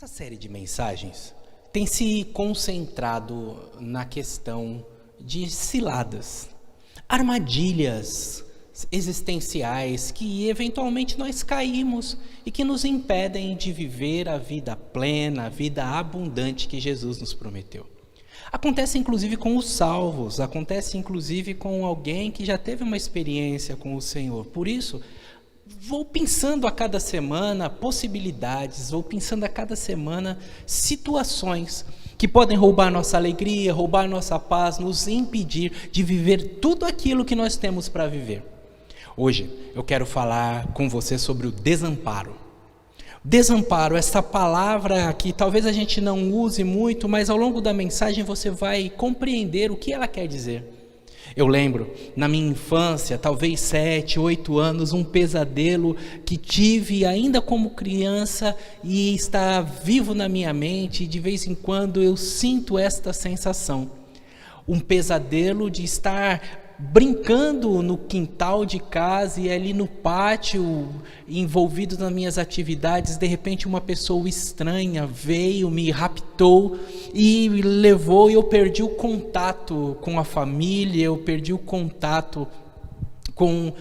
Essa série de mensagens tem se concentrado na questão de ciladas, armadilhas existenciais que eventualmente nós caímos e que nos impedem de viver a vida plena, a vida abundante que Jesus nos prometeu. Acontece inclusive com os salvos, acontece inclusive com alguém que já teve uma experiência com o Senhor. Por isso, vou pensando a cada semana possibilidades, vou pensando a cada semana situações que podem roubar nossa alegria, roubar nossa paz, nos impedir de viver tudo aquilo que nós temos para viver. Hoje eu quero falar com você sobre o desamparo. Desamparo, essa palavra que talvez a gente não use muito, mas ao longo da mensagem você vai compreender o que ela quer dizer. Eu lembro, na minha infância, talvez 7, 8 anos, um pesadelo que tive ainda como criança e está vivo na minha mente, e de vez em quando eu sinto esta sensação. Um pesadelo de estar brincando no quintal de casa e ali no pátio, envolvido nas minhas atividades, de repente uma pessoa estranha veio, me raptou e me levou, e eu perdi o contato com a família, eu perdi o contato com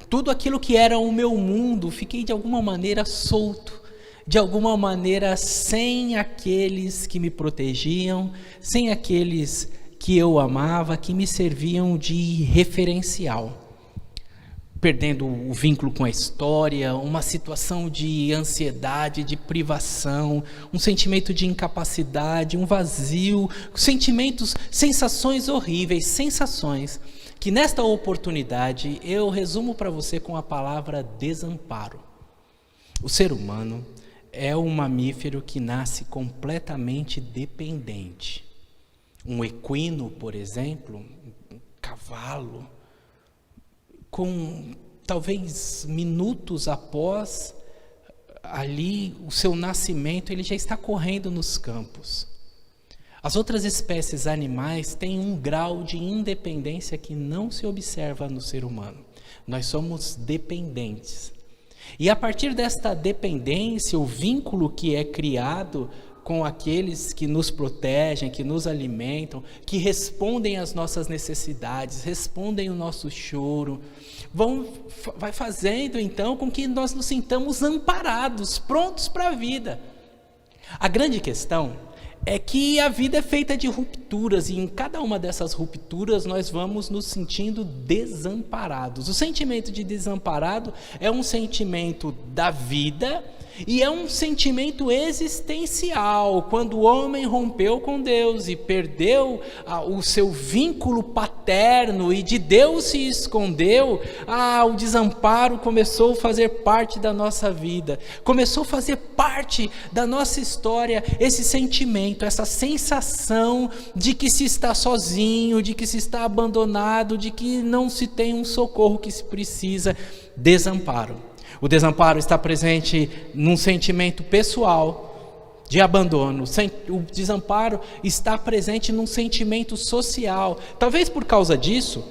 tudo aquilo que era o meu mundo, fiquei de alguma maneira solto, de alguma maneira sem aqueles que me protegiam, sem aqueles que eu amava, que me serviam de referencial, perdendo o vínculo com a história, uma situação de ansiedade, de privação, um sentimento de incapacidade, um vazio, sentimentos, sensações horríveis, sensações que nesta oportunidade eu resumo para você com a palavra desamparo. O ser humano é um mamífero que nasce completamente dependente. Um equino, por exemplo, um cavalo, com talvez minutos após ali o seu nascimento, ele já está correndo nos campos. As outras espécies animais têm um grau de independência que não se observa no ser humano. Nós somos dependentes. E a partir desta dependência, o vínculo que é criado com aqueles que nos protegem, que nos alimentam, que respondem às nossas necessidades, respondem o nosso choro, vai fazendo então com que nós nos sintamos amparados, prontos para a vida. A grande questão é que a vida é feita de rupturas, e em cada uma dessas rupturas nós vamos nos sentindo desamparados. O sentimento de desamparado é um sentimento da vida e é um sentimento existencial. Quando o homem rompeu com Deus e perdeu o seu vínculo paterno e de Deus se escondeu, o desamparo começou a fazer parte da nossa vida, começou a fazer parte da nossa história, esse sentimento, essa sensação de que se está sozinho, de que se está abandonado, de que não se tem um socorro que se precisa. Desamparo. O desamparo está presente num sentimento pessoal de abandono. O desamparo está presente num sentimento social. Talvez por causa disso,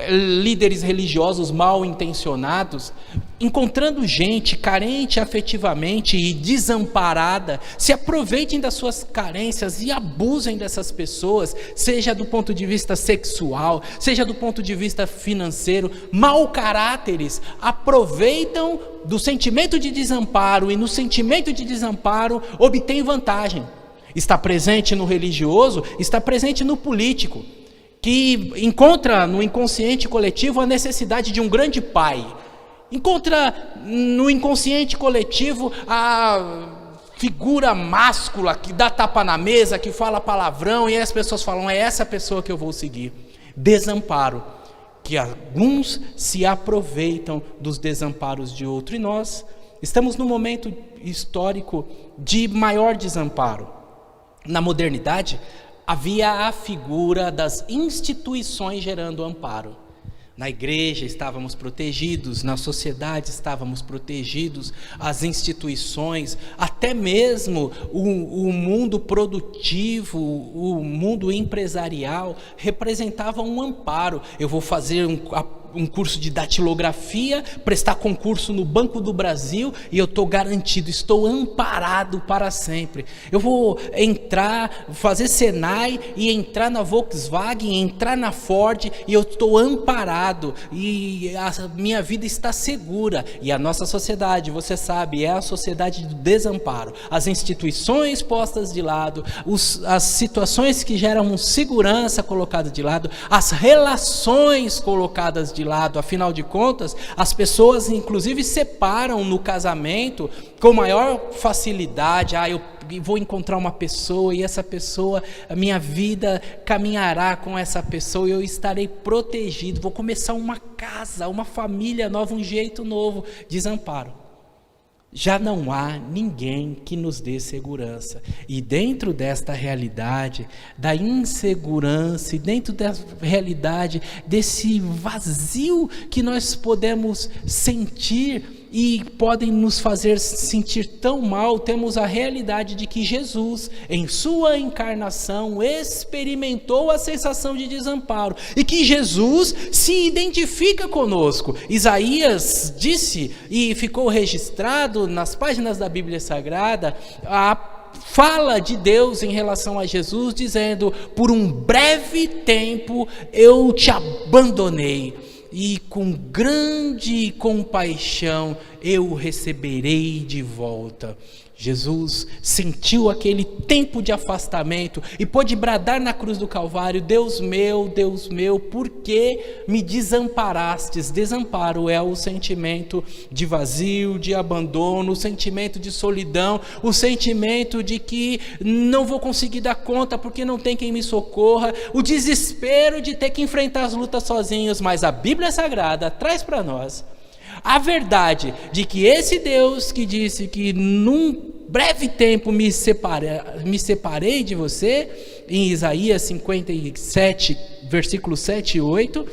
líderes religiosos mal intencionados, encontrando gente carente afetivamente e desamparada, se aproveitem das suas carências e abusem dessas pessoas, seja do ponto de vista sexual, seja do ponto de vista financeiro. Mau caráteres aproveitam do sentimento de desamparo e no sentimento de desamparo obtêm vantagem. Está presente no religioso, está presente no político, que encontra no inconsciente coletivo a necessidade de um grande pai, encontra no inconsciente coletivo a figura máscula que dá tapa na mesa, que fala palavrão, e as pessoas falam, é essa pessoa que eu vou seguir. Desamparo, que alguns se aproveitam dos desamparos de outro, e nós estamos num momento histórico de maior desamparo. Na modernidade, havia a figura das instituições gerando amparo. Na igreja estávamos protegidos, na sociedade estávamos protegidos, as instituições, até mesmo o mundo produtivo, o mundo empresarial representava um amparo. Eu vou fazer um curso de datilografia, prestar concurso no Banco do Brasil e eu estou garantido, estou amparado para sempre. Eu vou entrar, fazer Senai e entrar na Volkswagen, entrar na Ford e eu estou amparado e a minha vida está segura. E a nossa sociedade, você sabe, é a sociedade do desamparo. As instituições postas de lado, as situações que geram segurança colocadas de lado, as relações colocadas de lado. Afinal de contas, as pessoas inclusive separam no casamento com maior facilidade. Eu vou encontrar uma pessoa e essa pessoa, a minha vida caminhará com essa pessoa e eu estarei protegido, vou começar uma casa, uma família nova, um jeito novo. Desamparo. Já não há ninguém que nos dê segurança. E dentro desta realidade, da insegurança, e dentro da realidade desse vazio que nós podemos sentir e podem nos fazer sentir tão mal, temos a realidade de que Jesus, em sua encarnação, experimentou a sensação de desamparo e que Jesus se identifica conosco. Isaías disse, e ficou registrado nas páginas da Bíblia Sagrada, a fala de Deus em relação a Jesus, dizendo: por um breve tempo eu te abandonei, e com grande compaixão eu o receberei de volta. Jesus sentiu aquele tempo de afastamento e pôde bradar na cruz do Calvário: Deus meu, por que me desamparastes? Desamparo é o sentimento de vazio, de abandono, o sentimento de solidão, o sentimento de que não vou conseguir dar conta porque não tem quem me socorra, o desespero de ter que enfrentar as lutas sozinhos. Mas a Bíblia Sagrada traz para nós a verdade de que esse Deus que disse que num breve tempo me separei de você, em Isaías 57, versículos 7 e 8,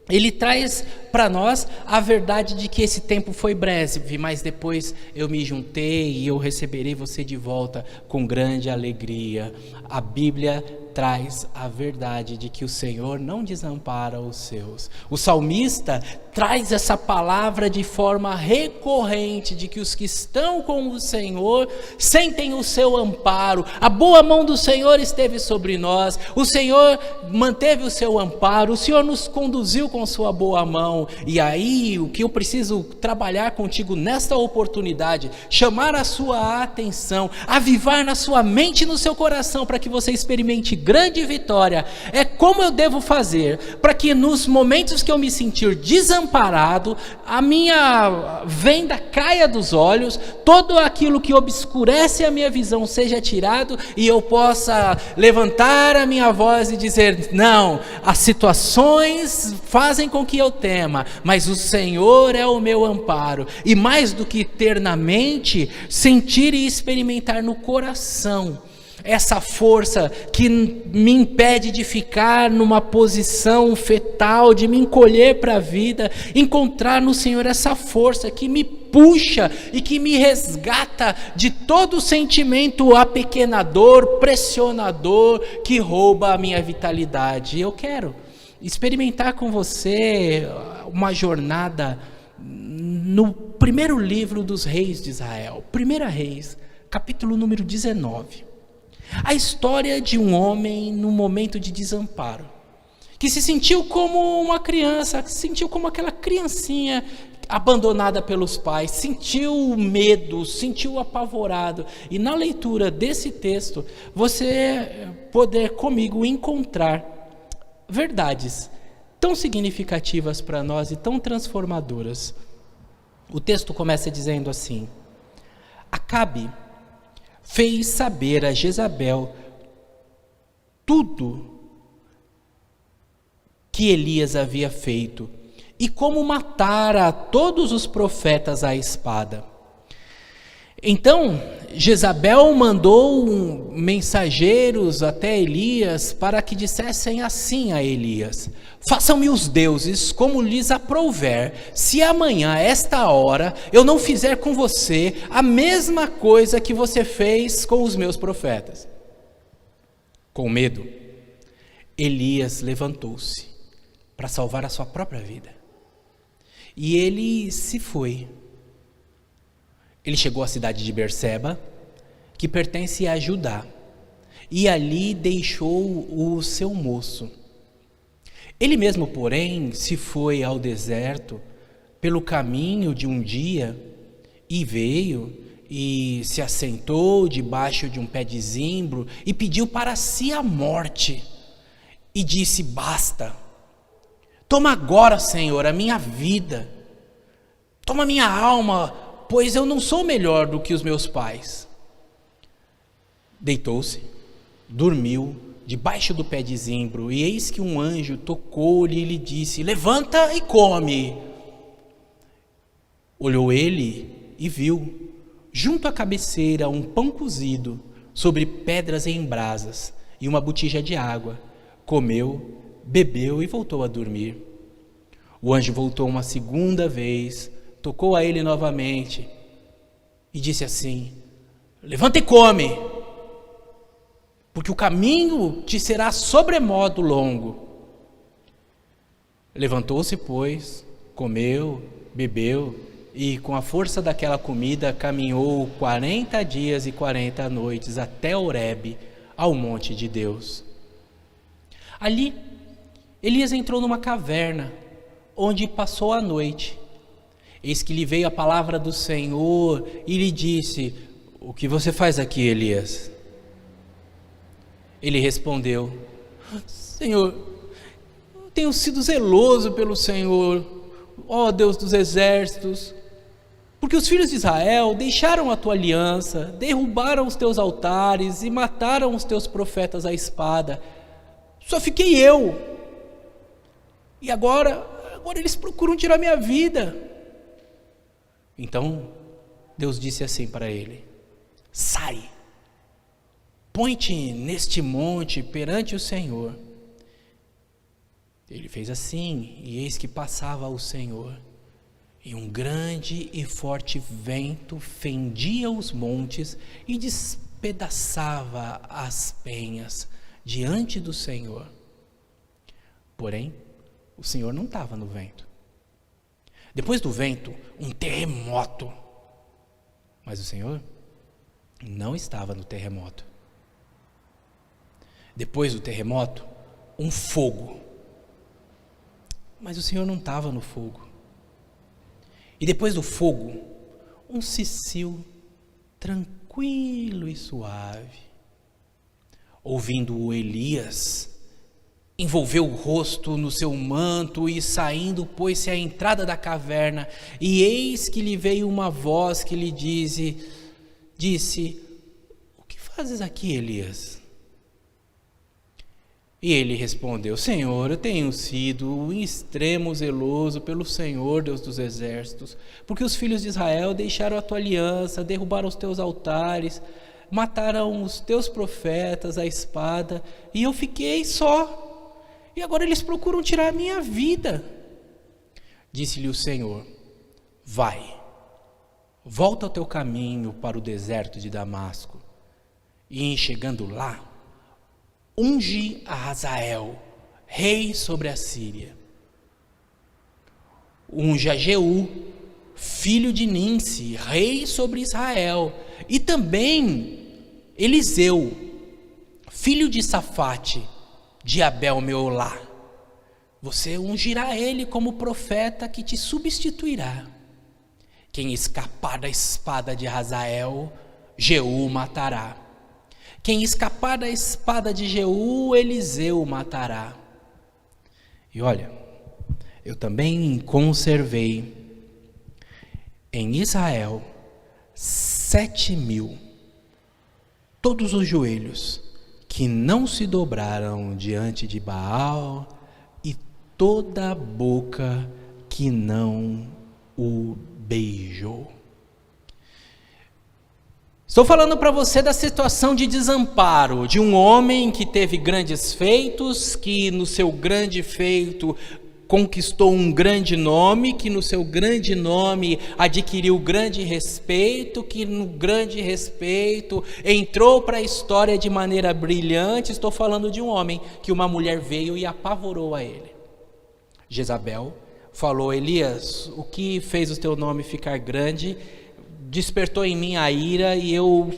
ele traz para nós a verdade de que esse tempo foi breve, mas depois eu me juntei e eu receberei você de volta com grande alegria. A Bíblia traz a verdade de que o Senhor não desampara os seus. O salmista traz essa palavra de forma recorrente, de que os que estão com o Senhor sentem o seu amparo. A boa mão do Senhor esteve sobre nós, o Senhor manteve o seu amparo, o Senhor nos conduziu com sua boa mão. E aí, o que eu preciso trabalhar contigo nesta oportunidade, chamar a sua atenção, avivar na sua mente e no seu coração, para que você experimente grande vitória, é como eu devo fazer para que nos momentos que eu me sentir desamparado, a minha venda caia dos olhos, todo aquilo que obscurece a minha visão seja tirado e eu possa levantar a minha voz e dizer: não, as situações fazem com que eu tema, mas o Senhor é o meu amparo. E mais do que ter na mente, sentir e experimentar no coração essa força que me impede de ficar numa posição fetal, de me encolher para a vida, encontrar no Senhor essa força que me puxa e que me resgata de todo sentimento apequenador, pressionador, que rouba a minha vitalidade. Eu quero experimentar com você uma jornada no primeiro livro dos reis de Israel, 1 Reis, capítulo número 19. A história de um homem num momento de desamparo, que se sentiu como uma criança, que se sentiu como aquela criancinha abandonada pelos pais, sentiu medo, sentiu apavorado. E na leitura desse texto, você poder comigo encontrar verdades tão significativas para nós e tão transformadoras. O texto começa dizendo assim: Acabe fez saber a Jezabel tudo que Elias havia feito e como matara todos os profetas à espada. Então Jezabel mandou mensageiros até Elias para que dissessem assim a Elias: façam-me os deuses como lhes aprouver, se amanhã a esta hora eu não fizer com você a mesma coisa que você fez com os meus profetas. Com medo, Elias levantou-se para salvar a sua própria vida. E ele se foi. Ele chegou à cidade de Berseba, que pertence a Judá, e ali deixou o seu moço. Ele mesmo, porém, se foi ao deserto pelo caminho de um dia e veio e se assentou debaixo de um pé de zimbro e pediu para si a morte e disse: basta, toma agora, Senhor, a minha vida, toma minha alma, pois eu não sou melhor do que os meus pais. Deitou-se, dormiu debaixo do pé de zimbro, e eis que um anjo tocou-lhe e lhe disse: levanta e come. Olhou ele e viu, junto à cabeceira, um pão cozido sobre pedras em brasas e uma botija de água. Comeu, bebeu e voltou a dormir. O anjo voltou uma segunda vez, tocou a ele novamente e disse assim: levanta e come, porque o caminho te será sobremodo longo. Levantou-se, pois, comeu, bebeu, e com a força daquela comida caminhou 40 dias e 40 noites até Horebe, ao monte de Deus. Ali, Elias entrou numa caverna, onde passou a noite. Eis que lhe veio a palavra do Senhor e lhe disse: o que você faz aqui, Elias? Ele respondeu: Senhor, eu tenho sido zeloso pelo Senhor, ó Deus dos exércitos, porque os filhos de Israel deixaram a tua aliança, derrubaram os teus altares e mataram os teus profetas à espada. Só fiquei eu, e agora eles procuram tirar minha vida. Então Deus disse assim para ele: sai, põe-te neste monte perante o Senhor. Ele fez assim, e eis que passava o Senhor, e um grande e forte vento fendia os montes e despedaçava as penhas diante do Senhor. Porém, o Senhor não estava no vento. Depois do vento, um terremoto. Mas o Senhor não estava no terremoto. Depois do terremoto, um fogo. Mas o Senhor não estava no fogo. E depois do fogo, um cicio tranquilo e suave. Ouvindo Elias, envolveu o rosto no seu manto e saindo pôs-se à entrada da caverna. E eis que lhe veio uma voz que lhe disse: o que fazes aqui, Elias? E ele respondeu: Senhor, eu tenho sido em extremo zeloso pelo Senhor, Deus dos exércitos, porque os filhos de Israel deixaram a tua aliança, derrubaram os teus altares, mataram os teus profetas à espada, e eu fiquei só, e agora eles procuram tirar a minha vida. Disse-lhe o Senhor: vai, volta ao teu caminho para o deserto de Damasco, e chegando lá, unge a Hazael, rei sobre a Síria. Unge a Jeú, filho de Ninsi, rei sobre Israel. E também Eliseu, filho de Safate, de Abel-Meolá. Você ungirá ele como profeta que te substituirá. Quem escapar da espada de Hazael, Jeú matará. Quem escapar da espada de Jeú, Eliseu matará. E olha, eu também conservei em Israel 7.000, todos os joelhos que não se dobraram diante de Baal e toda a boca que não o beijou. Estou falando para você da situação de desamparo de um homem que teve grandes feitos, que no seu grande feito conquistou um grande nome, que no seu grande nome adquiriu grande respeito, que no grande respeito entrou para a história de maneira brilhante. Estou falando de um homem que uma mulher veio e apavorou a ele. Jezabel falou: Elias, o que fez o teu nome ficar grande despertou em mim a ira, e eu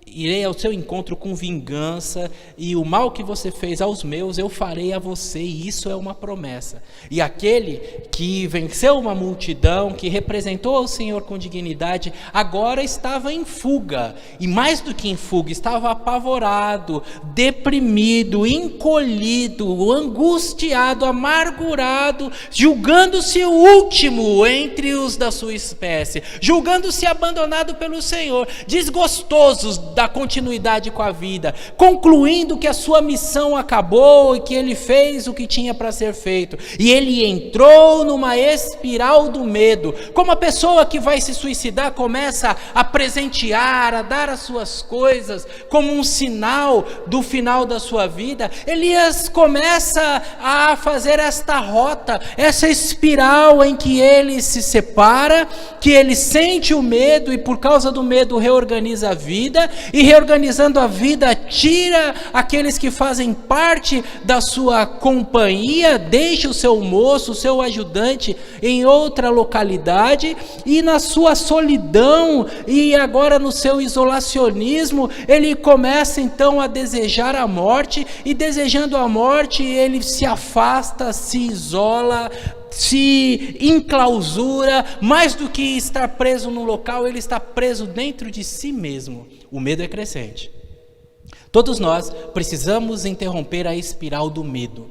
irei ao seu encontro com vingança, e o mal que você fez aos meus eu farei a você. E isso é uma promessa. E aquele que venceu uma multidão, que representou ao Senhor com dignidade, agora estava em fuga, e mais do que em fuga, estava apavorado, deprimido, encolhido, angustiado, amargurado, julgando-se o último entre os da sua espécie, julgando-se abandonado pelo Senhor, desgostosos da continuidade com a vida, concluindo que a sua missão acabou e que ele fez o que tinha para ser feito. E ele entrou numa espiral do medo. Como a pessoa que vai se suicidar começa a presentear, a dar as suas coisas como um sinal do final da sua vida, Elias começa a fazer esta rota, essa espiral em que ele se separa, que ele sente o medo e por causa do medo reorganiza a vida, e reorganizando a vida, tira aqueles que fazem parte da sua companhia, deixa o seu moço, o seu ajudante em outra localidade, e na sua solidão e agora no seu isolacionismo, ele começa então a desejar a morte, e desejando a morte, ele se afasta, se isola, se enclausura. Mais do que estar preso num local, ele está preso dentro de si mesmo. O medo é crescente. Todos nós precisamos interromper a espiral do medo.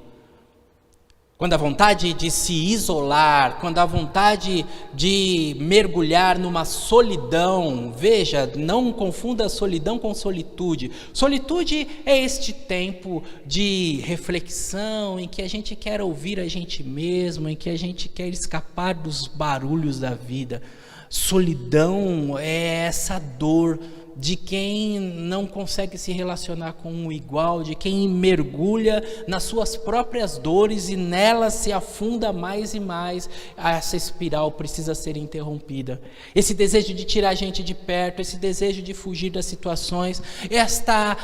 Quando a vontade de se isolar, quando a vontade de mergulhar numa solidão, veja, não confunda solidão com solitude. Solitude é este tempo de reflexão em que a gente quer ouvir a gente mesmo, em que a gente quer escapar dos barulhos da vida. Solidão é essa dor de quem não consegue se relacionar com o igual, de quem mergulha nas suas próprias dores e nelas se afunda mais e mais. Essa espiral precisa ser interrompida. Esse desejo de tirar a gente de perto, esse desejo de fugir das situações, esta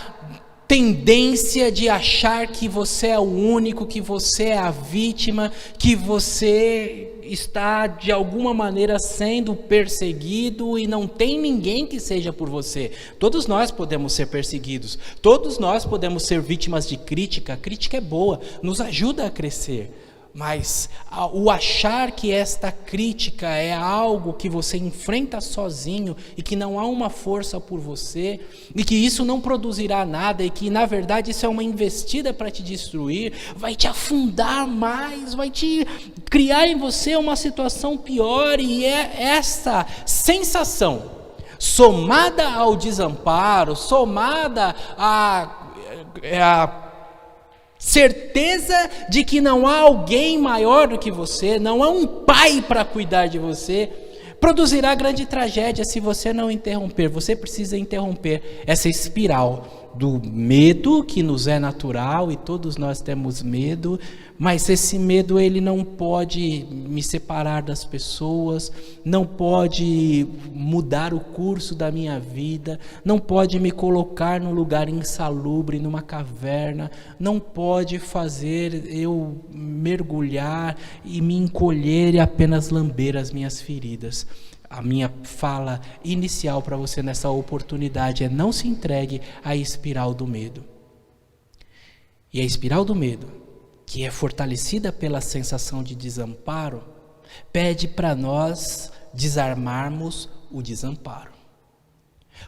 tendência de achar que você é o único, que você é a vítima, que você está de alguma maneira sendo perseguido e não tem ninguém que seja por você. Todos nós podemos ser perseguidos, todos nós podemos ser vítimas de crítica. A crítica é boa, nos ajuda a crescer. Mas o achar que esta crítica é algo que você enfrenta sozinho e que não há uma força por você e que isso não produzirá nada e que na verdade isso é uma investida para te destruir, vai te afundar mais, vai te criar em você uma situação pior. E é essa sensação, somada ao desamparo, somada a certeza de que não há alguém maior do que você, não há um pai para cuidar de você, produzirá grande tragédia se você não interromper. Você precisa interromper essa espiral do medo, que nos é natural e todos nós temos medo, mas esse medo ele não pode me separar das pessoas, não pode mudar o curso da minha vida, não pode me colocar num lugar insalubre, numa caverna, não pode fazer eu mergulhar e me encolher e apenas lamber as minhas feridas. A minha fala inicial para você nessa oportunidade é: não se entregue à espiral do medo. E a espiral do medo, que é fortalecida pela sensação de desamparo, pede para nós desarmarmos o desamparo.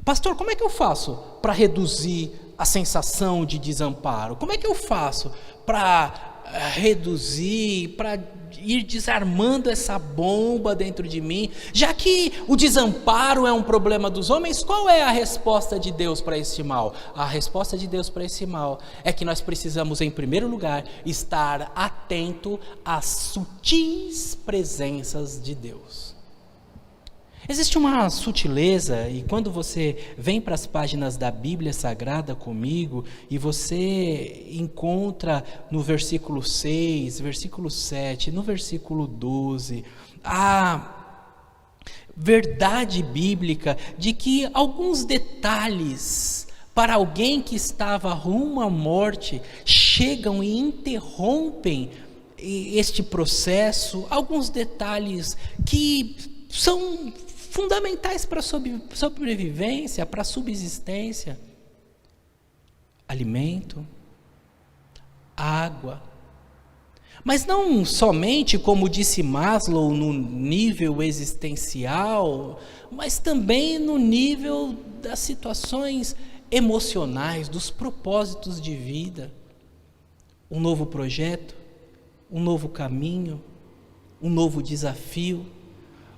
Pastor, como é que eu faço para reduzir a sensação de desamparo? Como é que eu faço para reduzir, para ir desarmando essa bomba dentro de mim? Já que o desamparo é um problema dos homens, qual é a resposta de Deus para esse mal? A resposta de Deus para esse mal é que nós precisamos, em primeiro lugar, estar atento às sutis presenças de Deus. Existe uma sutileza, e quando você vem para as páginas da Bíblia Sagrada comigo, e você encontra no versículo 6, versículo 7, no versículo 12, a verdade bíblica de que alguns detalhes para alguém que estava rumo à morte chegam e interrompem este processo, alguns detalhes que são fundamentais para a sobrevivência, para a subsistência: alimento, água. Mas não somente, como disse Maslow, no nível existencial, mas também no nível das situações emocionais, dos propósitos de vida. Um novo projeto, um novo caminho, um novo desafio,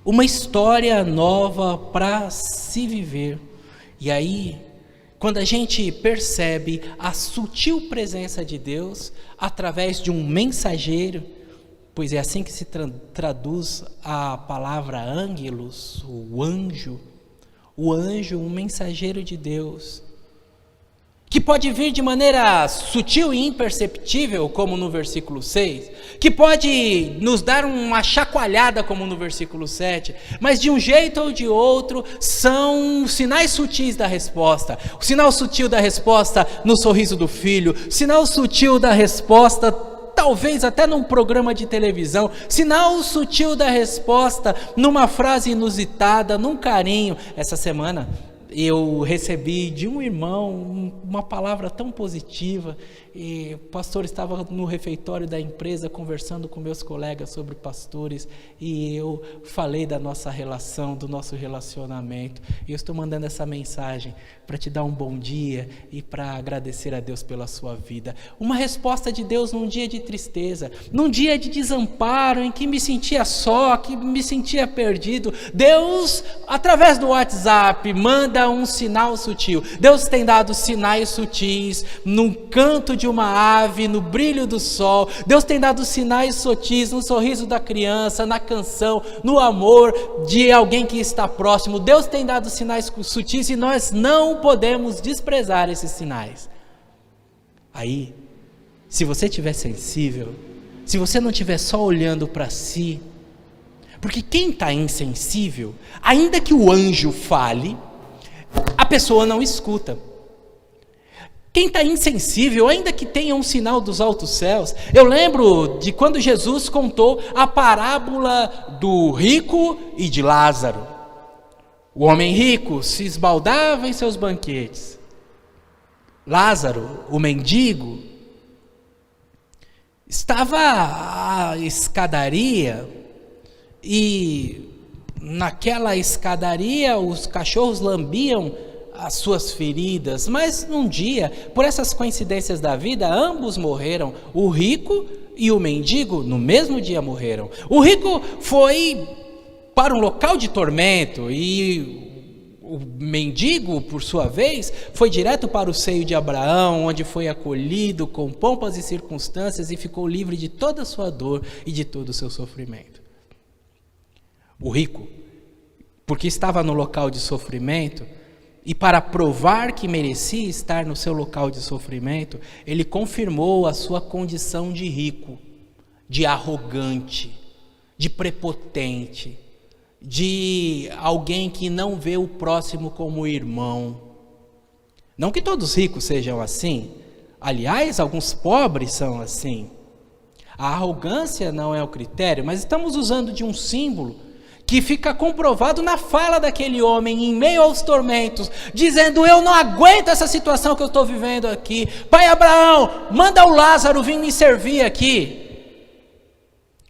uma história nova para se viver. E aí, quando a gente percebe a sutil presença de Deus através de um mensageiro, pois é assim que se traduz a palavra ângelos, o anjo, um mensageiro de Deus, que pode vir de maneira sutil e imperceptível, como no versículo 6, que pode nos dar uma chacoalhada, como no versículo 7, mas de um jeito ou de outro, são sinais sutis da resposta. O sinal sutil da resposta no sorriso do filho, sinal sutil da resposta, talvez até num programa de televisão, sinal sutil da resposta numa frase inusitada, num carinho. Essa semana eu recebi de um irmão uma palavra tão positiva, e o pastor estava no refeitório da empresa conversando com meus colegas sobre pastores, e eu falei da nossa relação, do nosso relacionamento, e eu estou mandando essa mensagem para te dar um bom dia e para agradecer a Deus pela sua vida. Uma resposta de Deus num dia de tristeza, num dia de desamparo, em que me sentia só, que me sentia perdido. Deus, através do WhatsApp, manda um sinal sutil. Deus tem dado sinais sutis no canto de uma ave, no brilho do sol. Deus tem dado sinais sutis no sorriso da criança, na canção, no amor de alguém que está próximo. Deus tem dado sinais sutis e nós não podemos desprezar esses sinais. Aí, se você estiver sensível, se você não estiver só olhando para si, porque quem está insensível, ainda que o anjo fale, a pessoa não escuta. Quem está insensível, ainda que tenha um sinal dos altos céus. Eu lembro de quando Jesus contou a parábola do rico e de Lázaro. O homem rico se esbaldava em seus banquetes. Lázaro, o mendigo, estava à escadaria, e naquela escadaria os cachorros lambiam as suas feridas. Mas num dia, por essas coincidências da vida, ambos morreram. O rico e o mendigo no mesmo dia morreram. O rico foi para um local de tormento, e o mendigo, por sua vez, foi direto para o seio de Abraão, onde foi acolhido com pompas e circunstâncias e ficou livre de toda a sua dor e de todo o seu sofrimento. O rico, porque estava no local de sofrimento, e para provar que merecia estar no seu local de sofrimento, ele confirmou a sua condição de rico, de arrogante, de prepotente, de alguém que não vê o próximo como irmão. Não que todos os ricos sejam assim, aliás, alguns pobres são assim. A arrogância não é o critério, mas estamos usando de um símbolo que fica comprovado na fala daquele homem em meio aos tormentos, dizendo: eu não aguento essa situação que eu estou vivendo aqui. Pai Abraão, manda o Lázaro vir me servir aqui.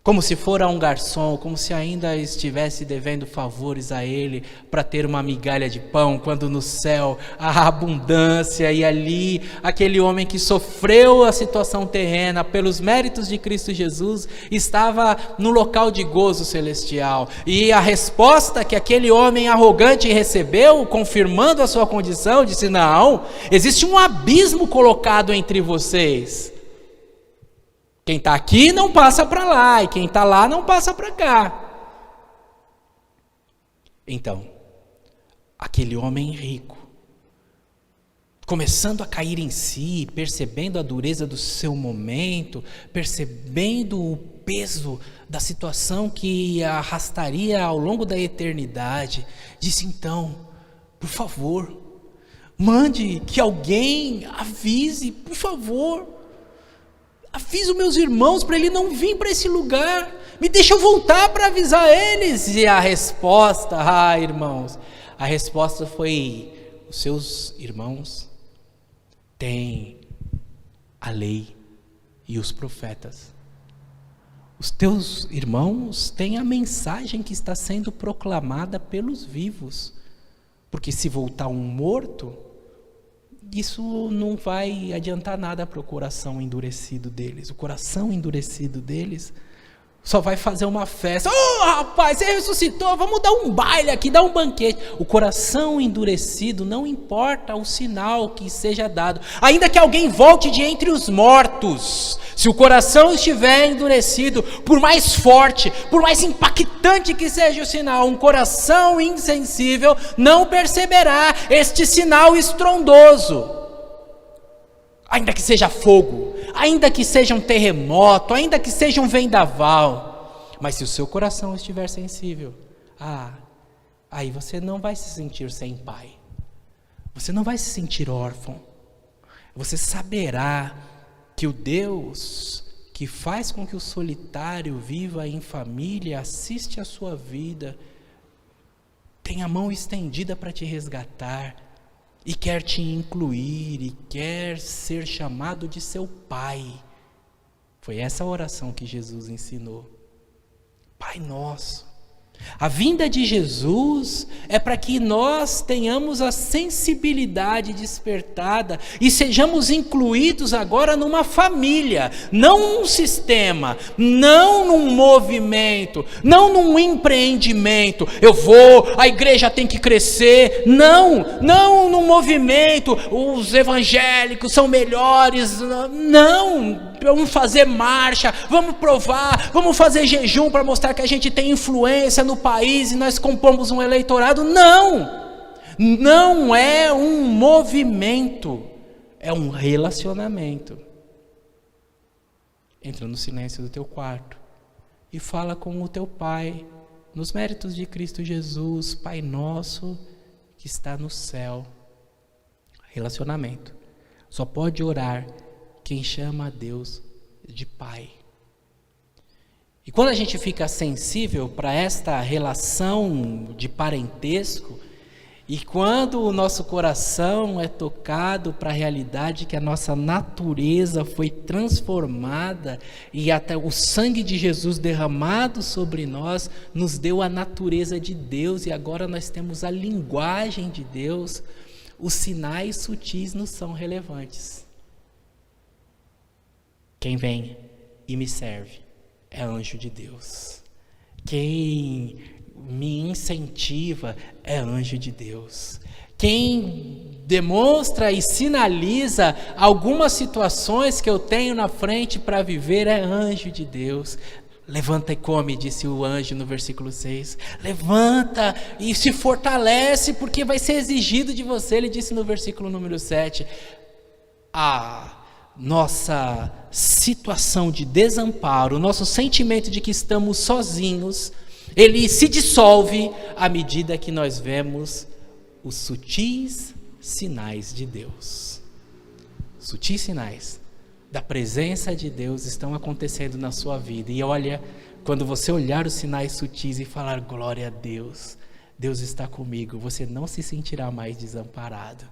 Como se fora um garçom, como se ainda estivesse devendo favores a ele para ter uma migalha de pão, quando no céu há abundância, e ali aquele homem que sofreu a situação terrena pelos méritos de Cristo Jesus estava no local de gozo celestial. E a resposta que aquele homem arrogante recebeu, confirmando a sua condição, disse: não, existe um abismo colocado entre vocês. Quem está aqui não passa para lá, e quem está lá não passa para cá. Então, aquele homem rico, começando a cair em si, percebendo a dureza do seu momento, percebendo o peso da situação que arrastaria ao longo da eternidade, disse: então, por favor, mande que alguém avise, por favor. Avisa os meus irmãos para ele não vir para esse lugar. Me deixa eu voltar para avisar eles. E a resposta, irmãos, a resposta foi: os seus irmãos têm a lei e os profetas. Os teus irmãos têm a mensagem que está sendo proclamada pelos vivos. Porque se voltar um morto, isso não vai adiantar nada para o coração endurecido deles. O coração endurecido deles só vai fazer uma festa. Rapaz, você ressuscitou, vamos dar um baile aqui, dar um banquete. O coração endurecido, não importa o sinal que seja dado. Ainda que alguém volte de entre os mortos, se o coração estiver endurecido, por mais forte, por mais impactante que seja o sinal, um coração insensível não perceberá este sinal estrondoso. Ainda que seja fogo, ainda que seja um terremoto, ainda que seja um vendaval, mas se o seu coração estiver sensível, aí você não vai se sentir sem pai, você não vai se sentir órfão, você saberá que o Deus que faz com que o solitário viva em família, assiste a sua vida, tem a mão estendida para te resgatar, e quer te incluir, e quer ser chamado de seu Pai. Foi essa a oração que Jesus ensinou. Pai nosso. A vinda de Jesus é para que nós tenhamos a sensibilidade despertada e sejamos incluídos agora numa família, não num sistema, não num movimento, não num empreendimento. A igreja tem que crescer, não num movimento, os evangélicos são melhores, não, vamos fazer marcha, vamos provar, vamos fazer jejum para mostrar que a gente tem influência no país e nós compomos um eleitorado. Não é um movimento, é um relacionamento. Entra no silêncio do teu quarto e fala com o teu Pai, nos méritos de Cristo Jesus, Pai nosso que está no céu. Relacionamento. Só pode orar quem chama a Deus de Pai. E quando a gente fica sensível para esta relação de parentesco, e quando o nosso coração é tocado para a realidade que a nossa natureza foi transformada, e até o sangue de Jesus derramado sobre nós, nos deu a natureza de Deus, e agora nós temos a linguagem de Deus, os sinais sutis nos são relevantes. Quem vem e me serve é anjo de Deus. Quem me incentiva é anjo de Deus. Quem demonstra e sinaliza algumas situações que eu tenho na frente para viver é anjo de Deus. Levanta e come, disse o anjo no versículo 6. Levanta e se fortalece, porque vai ser exigido de você, ele disse no versículo número 7. Nossa situação de desamparo, o nosso sentimento de que estamos sozinhos, ele se dissolve à medida que nós vemos os sutis sinais de Deus. Sutis sinais da presença de Deus estão acontecendo na sua vida. E olha, quando você olhar os sinais sutis e falar glória a Deus, Deus está comigo, você não se sentirá mais desamparado.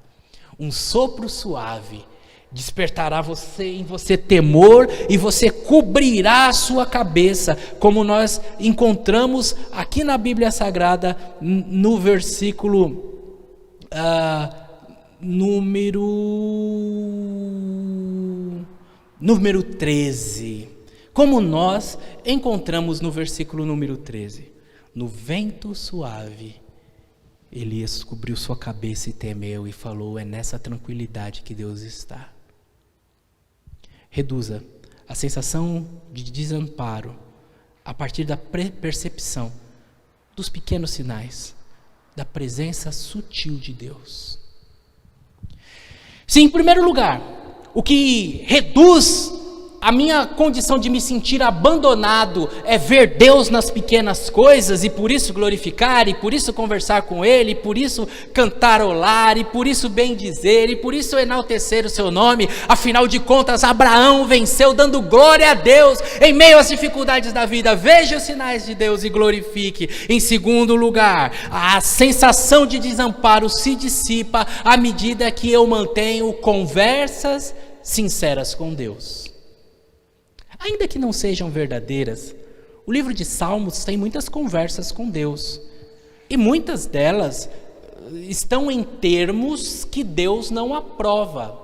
Um sopro suave despertará em você temor, e você cobrirá a sua cabeça, como nós encontramos aqui na Bíblia Sagrada, no versículo número 13. Como nós encontramos no versículo número 13. No vento suave, Elias cobriu sua cabeça e temeu e falou: é nessa tranquilidade que Deus está. Reduza a sensação de desamparo a partir da percepção dos pequenos sinais da presença sutil de Deus. Sim, em primeiro lugar, o que reduz a minha condição de me sentir abandonado é ver Deus nas pequenas coisas e por isso glorificar, e por isso conversar com Ele, e por isso cantarolar, e por isso bendizer, e por isso enaltecer o seu nome. Afinal de contas, Abraão venceu dando glória a Deus em meio às dificuldades da vida. Veja os sinais de Deus e glorifique. Em segundo lugar, a sensação de desamparo se dissipa à medida que eu mantenho conversas sinceras com Deus. Ainda que não sejam verdadeiras, o livro de Salmos tem muitas conversas com Deus. E muitas delas estão em termos que Deus não aprova.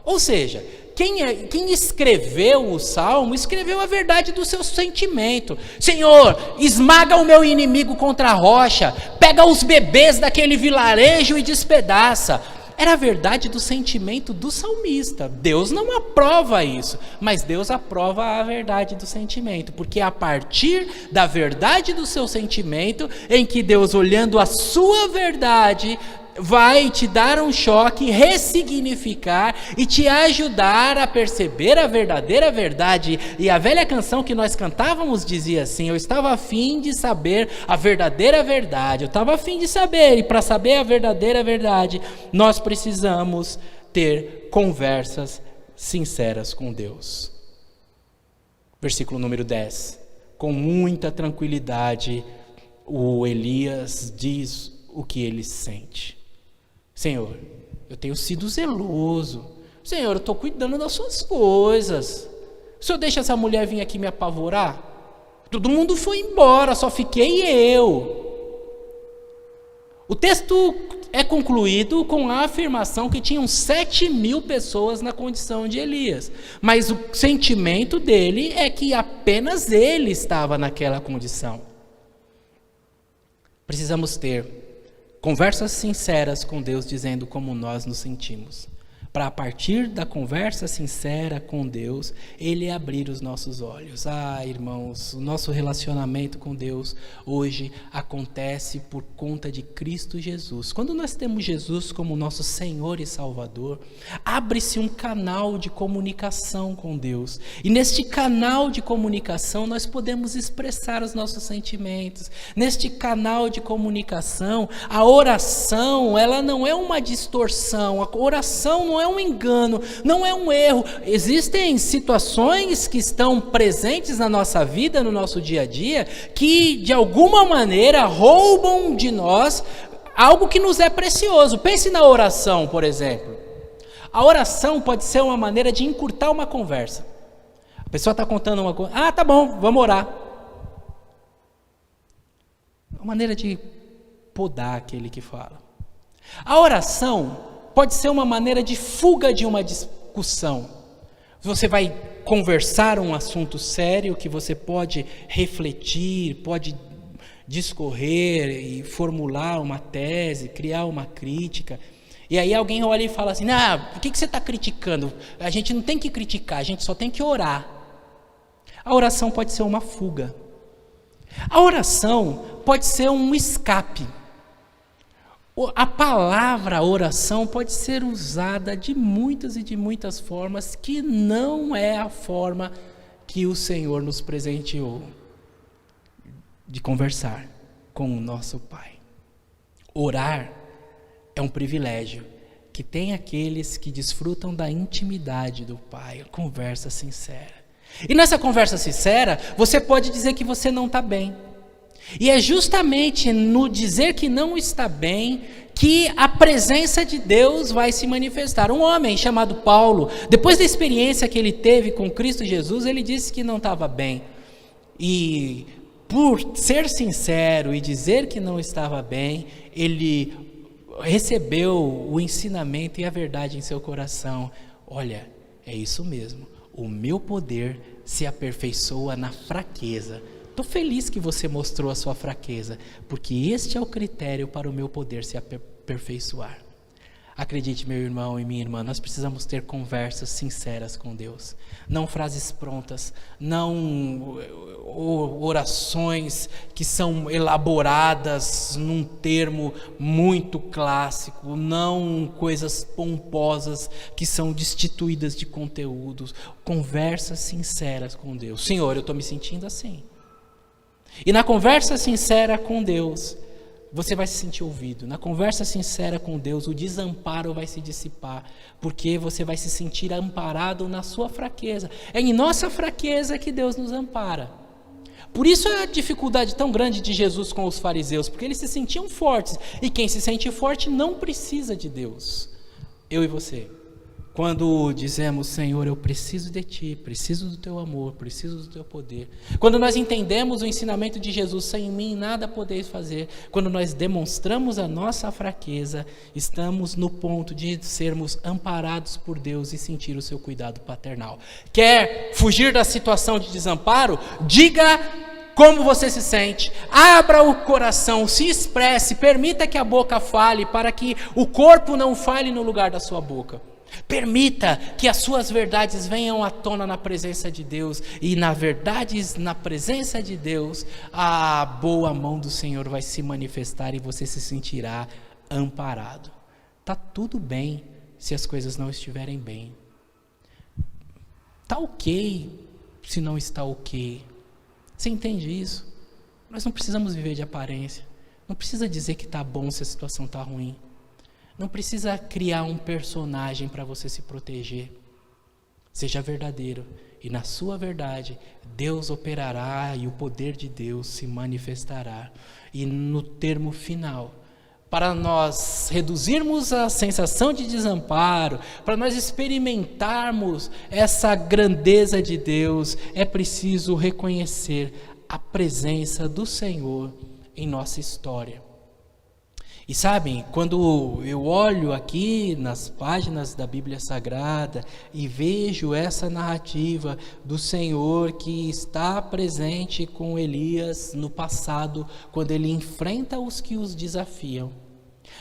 Ou seja, quem escreveu o Salmo, escreveu a verdade do seu sentimento. Senhor, esmaga o meu inimigo contra a rocha, pega os bebês daquele vilarejo e despedaça. Era a verdade do sentimento do salmista. Deus não aprova isso, mas Deus aprova a verdade do sentimento, porque é a partir da verdade do seu sentimento em que Deus, olhando a sua verdade, vai te dar um choque, ressignificar e te ajudar a perceber a verdadeira verdade. E a velha canção que nós cantávamos dizia assim: eu estava a fim de saber a verdadeira verdade, eu estava a fim de saber, e para saber a verdadeira verdade, nós precisamos ter conversas sinceras com Deus. Versículo número 10. Com muita tranquilidade, o Elias diz o que ele sente. Senhor, eu tenho sido zeloso. Senhor, eu estou cuidando das suas coisas. O Senhor deixa essa mulher vir aqui me apavorar? Todo mundo foi embora, só fiquei eu. O texto é concluído com a afirmação que tinham 7.000 pessoas na condição de Elias. Mas o sentimento dele é que apenas ele estava naquela condição. Precisamos ter conversas sinceras com Deus, dizendo como nós nos sentimos, para a partir da conversa sincera com Deus, Ele abrir os nossos olhos. Irmãos, o nosso relacionamento com Deus hoje acontece por conta de Cristo Jesus. Quando nós temos Jesus como nosso Senhor e Salvador, abre-se um canal de comunicação com Deus, e neste canal de comunicação nós podemos expressar os nossos sentimentos. Neste canal de comunicação, a oração, ela não é uma distorção, a oração não é um engano, não é um erro. Existem situações que estão presentes na nossa vida, no nosso dia a dia, que de alguma maneira roubam de nós algo que nos é precioso. Pense na oração, por exemplo. A oração pode ser uma maneira de encurtar uma conversa. A pessoa está contando uma coisa, tá bom, vamos orar. Uma maneira de podar aquele que fala. A oração pode ser uma maneira de fuga de uma discussão. Você vai conversar um assunto sério que você pode refletir, pode discorrer e formular uma tese, criar uma crítica. E aí alguém olha e fala assim: por que você está criticando? A gente não tem que criticar, a gente só tem que orar. A oração pode ser uma fuga. A oração pode ser um escape. A palavra oração pode ser usada de muitas e de muitas formas, que não é a forma que o Senhor nos presenteou de conversar com o nosso Pai. Orar é um privilégio que tem aqueles que desfrutam da intimidade do Pai, a conversa sincera. E nessa conversa sincera, você pode dizer que você não está bem. E é justamente no dizer que não está bem que a presença de Deus vai se manifestar. Um homem chamado Paulo, depois da experiência que ele teve com Cristo Jesus, ele disse que não estava bem. E por ser sincero e dizer que não estava bem, ele recebeu o ensinamento e a verdade em seu coração. Olha, é isso mesmo, o meu poder se aperfeiçoa na fraqueza. Estou feliz que você mostrou a sua fraqueza, porque este é o critério para o meu poder se aperfeiçoar. Acredite, meu irmão e minha irmã, nós precisamos ter conversas sinceras com Deus. Não frases prontas, não orações que são elaboradas num termo muito clássico, não coisas pomposas que são destituídas de conteúdos. Conversas sinceras com Deus. Senhor, eu estou me sentindo assim. E na conversa sincera com Deus, você vai se sentir ouvido. Na conversa sincera com Deus, o desamparo vai se dissipar, porque você vai se sentir amparado na sua fraqueza. É em nossa fraqueza que Deus nos ampara. Por isso a dificuldade tão grande de Jesus com os fariseus, porque eles se sentiam fortes, e quem se sente forte não precisa de Deus. Eu e você. Quando dizemos, Senhor, eu preciso de Ti, preciso do Teu amor, preciso do Teu poder. Quando nós entendemos o ensinamento de Jesus, sem mim nada podeis fazer. Quando nós demonstramos a nossa fraqueza, estamos no ponto de sermos amparados por Deus e sentir o Seu cuidado paternal. Quer fugir da situação de desamparo? Diga como você se sente, abra o coração, se expresse, permita que a boca fale, para que o corpo não fale no lugar da sua boca. Permita que as suas verdades venham à tona na presença de Deus, e na presença de Deus, a boa mão do Senhor vai se manifestar e você se sentirá amparado. Está tudo bem se as coisas não estiverem bem. Está ok se não está ok. Você entende isso? Nós não precisamos viver de aparência. Não precisa dizer que está bom se a situação está ruim. Não precisa criar um personagem para você se proteger. Seja verdadeiro. E na sua verdade, Deus operará e o poder de Deus se manifestará. E no termo final, para nós reduzirmos a sensação de desamparo, para nós experimentarmos essa grandeza de Deus, é preciso reconhecer a presença do Senhor em nossa história. E sabem, quando eu olho aqui nas páginas da Bíblia Sagrada e vejo essa narrativa do Senhor que está presente com Elias no passado, quando ele enfrenta os que os desafiam,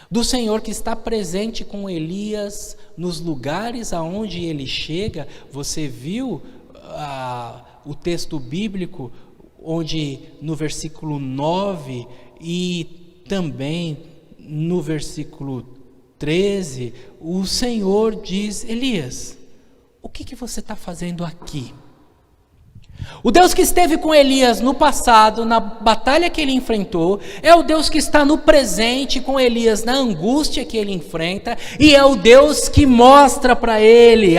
do Senhor que está presente com Elias nos lugares aonde ele chega, você viu o texto bíblico, onde no versículo 9 e também no versículo 13, o Senhor diz, Elias, o que você está fazendo aqui? O Deus que esteve com Elias no passado, na batalha que ele enfrentou, é o Deus que está no presente com Elias na angústia que ele enfrenta, e é o Deus que mostra para ele,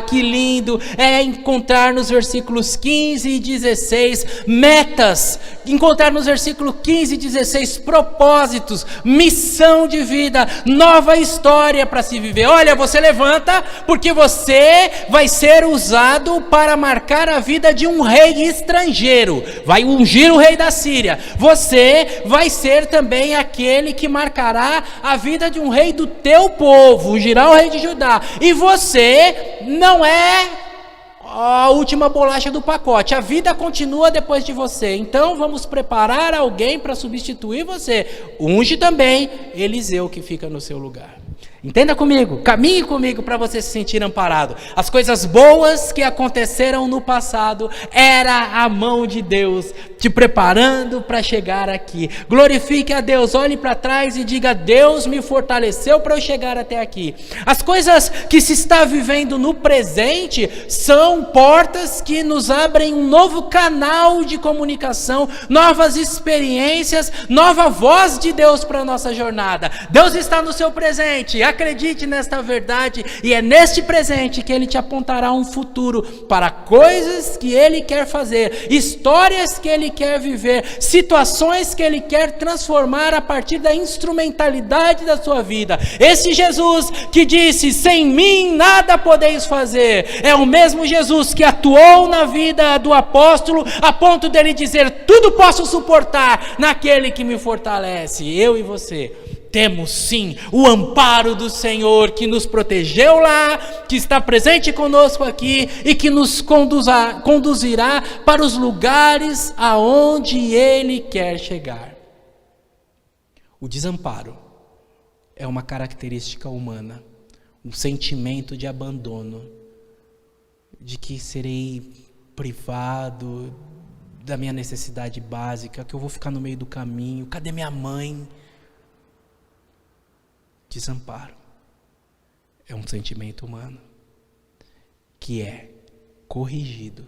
que lindo, é encontrar nos versículos 15 e 16 metas, encontrar nos versículos 15 e 16 propósitos, missão de vida, nova história para se viver. Olha, você levanta, porque você vai ser usado para marcar a vida de um rei estrangeiro, vai ungir o rei da Síria. Você vai ser também aquele que marcará a vida de um rei do teu povo, ungirá o rei de Judá. E você não é a última bolacha do pacote, a vida continua depois de você. Então vamos preparar alguém para substituir você. Unge também Eliseu que fica no seu lugar. Entenda comigo, caminhe comigo para você se sentir amparado. As coisas boas que aconteceram no passado, era a mão de Deus te preparando para chegar aqui. Glorifique a Deus, olhe para trás e diga, Deus me fortaleceu para eu chegar até aqui. As coisas que se está vivendo no presente, são portas que nos abrem um novo canal de comunicação, novas experiências, nova voz de Deus para a nossa jornada. Deus está no seu presente, acredite nesta verdade, e é neste presente que Ele te apontará um futuro para coisas que Ele quer fazer, histórias que Ele quer viver, situações que Ele quer transformar a partir da instrumentalidade da sua vida. Esse Jesus que disse, sem mim nada podeis fazer, é o mesmo Jesus que atuou na vida do apóstolo, a ponto dele dizer, tudo posso suportar naquele que me fortalece. Eu e você temos sim o amparo do Senhor que nos protegeu lá, que está presente conosco aqui e que nos conduzirá para os lugares aonde Ele quer chegar. O desamparo é uma característica humana, um sentimento de abandono, de que serei privado da minha necessidade básica, que eu vou ficar no meio do caminho, cadê minha mãe? Desamparo é um sentimento humano que é corrigido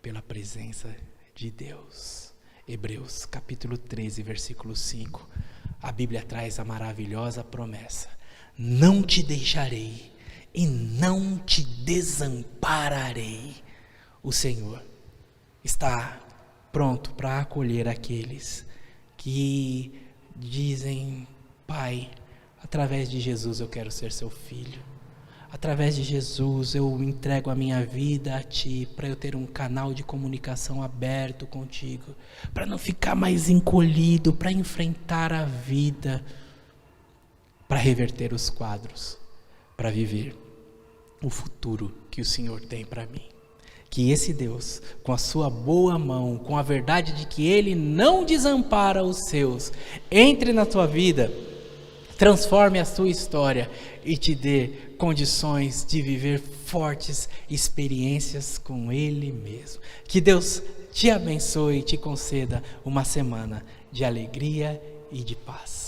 pela presença de Deus. Hebreus capítulo 13, versículo 5. A Bíblia traz a maravilhosa promessa: não te deixarei e não te desampararei. O Senhor está pronto para acolher aqueles que dizem: Pai, através de Jesus eu quero ser seu filho. Através de Jesus eu entrego a minha vida a Ti, para eu ter um canal de comunicação aberto contigo, para não ficar mais encolhido, para enfrentar a vida, para reverter os quadros, para viver o futuro que o Senhor tem para mim. Que esse Deus, com a sua boa mão, com a verdade de que Ele não desampara os seus, entre na tua vida, transforme a sua história e te dê condições de viver fortes experiências com Ele mesmo. Que Deus te abençoe e te conceda uma semana de alegria e de paz.